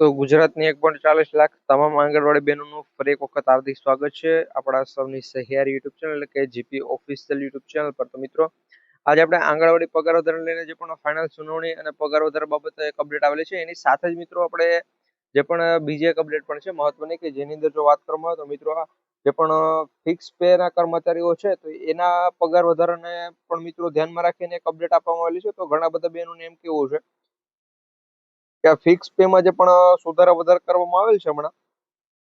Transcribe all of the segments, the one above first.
તો ગુજરાતની 1.40 લાખ તમામ આંગણવાડી બહેનોનું ફરી એક વખત હાર્દિક સ્વાગત છે આપણા સૌની સહિયારી યુટ્યુબ ચેનલ એટલે કે જીપી ઓફિશિયલ યુટ્યુબ ચેનલ પર. તો મિત્રો, આજે આપણે આંગણવાડી પગાર વધારાને લઈને જે પણ ફાઇનલ સુનાવણી અને પગાર વધારા બાબતે એક અપડેટ આવેલી છે, એની સાથે જ મિત્રો આપણે જે પણ બીજી એક અપડેટ પણ છે મહત્વની, કે જેની અંદર જો વાત કરવામાં આવે તો મિત્રો જે પણ ફિક્સ પે ના કર્મચારીઓ છે તો એના પગાર વધારાને પણ મિત્રો ધ્યાનમાં રાખીને એક અપડેટ આપવામાં આવેલી છે. તો ઘણા બધા બહેનોને એમ કેવું છે કે આ ફિક્સ પે માં જે પણ સુધારા વધારા કરવામાં આવેલ છે હમણાં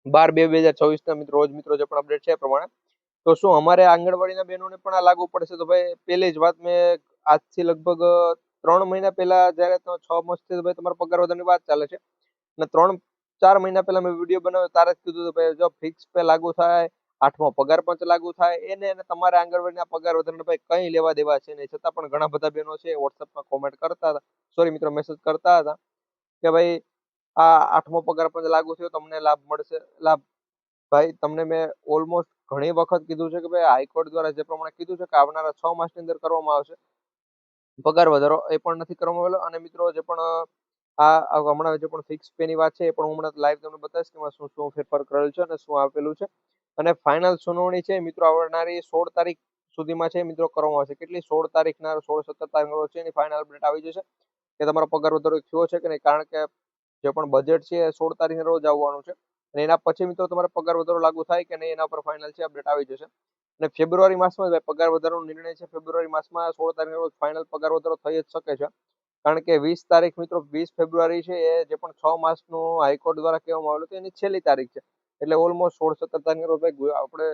12/2/2024 ના મિત્રો રોજ મિત્રો જે પણ અપડેટ છે એ પ્રમાણે, તો શું અમારે આંગણવાડીના બહેનોને પણ આ લાગુ પડશે? તો ભાઈ પહેલી જ વાત, મેં આજથી લગભગ 3 મહિના પહેલા જયારે 6 માસથી ભાઈ તમારા પગાર વધારાની વાત ચાલે છે, અને 3-4 મહિના પહેલા મેં વિડીયો બનાવ્યો ત્યારે જ કીધું હતું ભાઈ જો ફિક્સ પે લાગુ થાય, 8મો પગાર પંચ લાગુ થાય, એને તમારે આંગણવાડીના પગાર વધારાને ભાઈ કઈ લેવા દેવા છે નહીં. છતાં પણ ઘણા બધા બહેનો છે વોટ્સઅપમાં કોમેન્ટ કરતા હતા, સોરી મિત્રો મેસેજ કરતા હતા કે ભાઈ આ 8મો પગાર પંચ લાગુ થયો, તમને લાભ મળશે. લાભ ભાઈ તમને મેં ઓલમોસ્ટ ઘણી વખત કીધું છે કે ભાઈ હાઈકોર્ટ દ્વારા જે પ્રમાણે કીધું છે કે આવનારા 6 માસની અંદર કરવામાં આવશે પગાર વધારો, એ પણ નથી કરવામાં આવેલો. અને મિત્રો જે પણ હમણાં જે પણ ફિક્સ પે ની વાત છે એ પણ હું હમણાં લાઈવ તમને બતાવીશ કે શું શું ફેરફાર કરેલ છે અને શું આપેલું છે. અને ફાઇનલ સુનાવણી છે મિત્રો આવનારી 16 તારીખ સુધીમાં છે મિત્રો કરવામાં આવશે. કેટલી 16 તારીખના 16-17 તારીખ છે એની ફાઇનલ અપડેટ આવી જશે કે તમારો પગાર વધારો થયો છે કે નહીં. કારણ કે જે પણ બજેટ છે એ 16 તારીખે રોજ આવવાનું છે, અને એના પછી મિત્રો તમારે પગાર વધારો લાગુ થાય કે નહીં એના પર ફાઇનલ છે અપડેટ આવી જશે. અને ફેબ્રુઆરી માસમાં પગાર વધારાનો નિર્ણય છે, ફેબ્રુઆરી માસમાં 16 તારીખે રોજ ફાઇનલ પગાર વધારો થઈ જ શકે છે. કારણ કે 20 તારીખ મિત્રો 20 ફેબ્રુઆરી છે એ જે પણ 6 માસનું હાઈકોર્ટ દ્વારા કહેવામાં આવેલું હતું એની છેલ્લી તારીખ છે. એટલે ઓલમોસ્ટ 16-17 તારીખે રોજ ભાઈ આપણે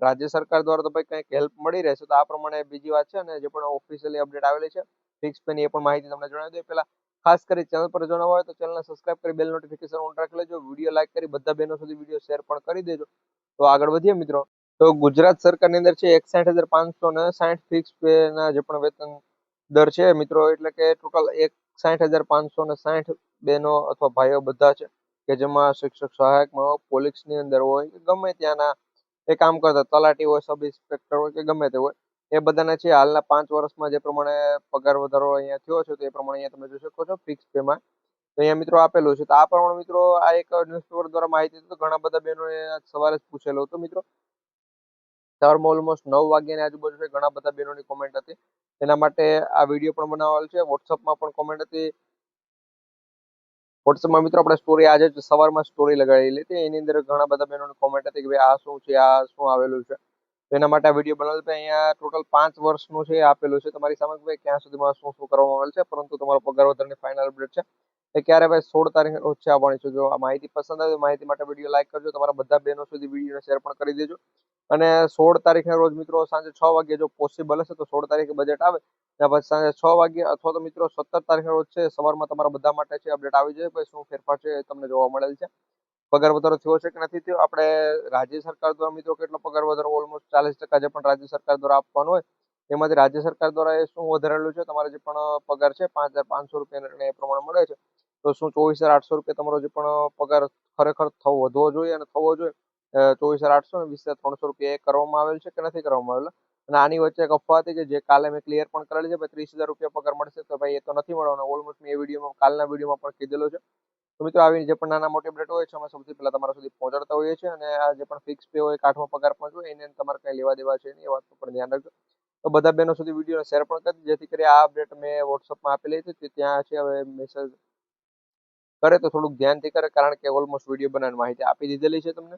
રાજ્ય સરકાર દ્વારા તો ભાઈ કંઈક હેલ્પ મળી રહેશે. તો આ પ્રમાણે બીજી વાત છે, અને જે પણ ઓફિશિયલી અપડેટ આવેલી છે ફિક્સ પેની એ પણ માહિતી તમને જણાવી દઉં. પેલા ખાસ કરી ચેનલ પર જણાવવા હોય તો ચેનલને સબસ્ક્રાઇબ કરી બેલ નોટિફિકેશન ઓન રાખી લેજો, વિડીયો લાઈક કરી બધા બહેનો સુધી વિડીયો શેર પણ કરી દેજો. તો આગળ વધીએ મિત્રો. તો ગુજરાત સરકારની અંદર છે 61,560 ફિક્સ પે ના જે પણ વેતન દર છે મિત્રો, એટલે કે ટોટલ 61,560 બહેનો અથવા ભાઈઓ બધા છે કે જેમાં શિક્ષક સહાયકમાં પોલીસની અંદર હોય કે ગમે ત્યાંના એ કામ કરતા તલાટી હોય, સબ ઇન્સ્પેક્ટર હોય કે ગમે તે હોય, એ બધાને છે હાલના 5 વર્ષમાં જે પ્રમાણે પગાર વધારો અહીંયા થયો છે તો એ પ્રમાણે અહીંયા તમે જોઈ શકો છો ફિક્સ પેમાં. તો અહીંયા મિત્રો આપેલું છે. તો આ પ્રમાણે મિત્રો આ એક ન્યૂઝપેપર દ્વારા માહિતી હતી. તો ઘણા બધા બહેનોએ સવારે જ પૂછેલું હતું મિત્રો. સવારમાં ઓલમોસ્ટ 9 વાગ્યાની આજુબાજુ ઘણા બધા બહેનોની કોમેન્ટ હતી, એના માટે આ વિડીયો પણ બનાવેલ છે. વોટ્સઅપમાં પણ કોમેન્ટ હતી. વોટ્સઅપમાં મિત્રો આપણે સ્ટોરી આજે જ સવારમાં સ્ટોરી લગાડેલી હતી, એની અંદર ઘણા બધા બહેનોની કોમેન્ટ હતી કે ભાઈ આ શું છે, આ શું આવેલું છે. તો એના માટે આ વિડીયો બનાવેલો છે. અહીંયા ટોટલ 5 વર્ષનું છે આપેલું છે તમારી સામે ભાઈ ક્યાં સુધીમાં શું શું કરવામાં આવેલ છે. પરંતુ તમારો પગાર વધારાની ફાઇનલ અપડેટ છે એ ક્યારે ભાઈ 16 તારીખે રોજ છે આવવાની છે. જો આ માહિતી પસંદ આવે તો માહિતી માટે વિડીયો લાઈક કરજો, તમારા બધા બહેનો સુધી વિડીયોને શેર પણ કરી દેજો. અને 16 તારીખે રોજ મિત્રો સાંજે 6 વાગે જો પોસિબલ હશે તો 16 તારીખે બજેટ આવે ત્યાર પછી સાંજે 6 વાગે, અથવા તો મિત્રો 17 તારીખે રોજ છે સવારમાં તમારા બધા માટે છે અપડેટ આવી જાય પછી શું ફેરફાર છે એ તમને જોવા મળેલ છે. પગાર વધારો થયો છે કે નથી થયો, આપણે રાજ્ય સરકાર દ્વારા મિત્રો કેટલો પગાર વધારો ઓલમોસ્ટ 40% જે પણ રાજ્ય સરકાર દ્વારા આપવાનું હોય એમાંથી રાજ્ય સરકાર દ્વારા એ શું વધારેલું છે, તમારે જે પણ પગાર છે 5,500 રૂપિયા એ પ્રમાણે મળે છે, તો શું 24,800 રૂપિયા તમારો જે પણ પગાર ખરેખર વધવો જોઈએ અને થવો જોઈએ 24,800 અને 20,300 રૂપિયા એ કરવામાં આવેલ છે કે નથી કરવામાં આવેલ. અને આની વચ્ચે એક અફવા હતી કે જે કાલે મેં ક્લિયર પણ કરેલી છે, 30,000 રૂપિયા પગાર મળશે, તો ભાઈ એ તો નથી મળવાનો. ઓલમોસ્ટ મેં એ વિડીયોમાં કાલના વિડીયોમાં પણ કીધેલું છે. તો મિત્રો આવી જે પણ નાના મોટી અપડેટ હોય છે અમે સૌથી પહેલા તમારા સુધી પહોંચાડતા હોઈએ છીએ. અને આ જે પણ ફિક્સ પે હોય 8મો પગાર પણ હોય એને તમારે કઈ લેવા દેવા છે એ વાતનું પણ ધ્યાન રાખજો. તો બધા બહેનો સુધી વિડીયો શેર પણ કરી જેથી કરી આ અપડેટ મેં વોટ્સઅપમાં આપેલી હતી ત્યાં છે હવે મેસેજ કરે તો થોડુંક ધ્યાનથી કરે, કારણ કે ઓલમોસ્ટ વિડીયો બનાવીને માહિતી આપી દીધેલી છે તમને.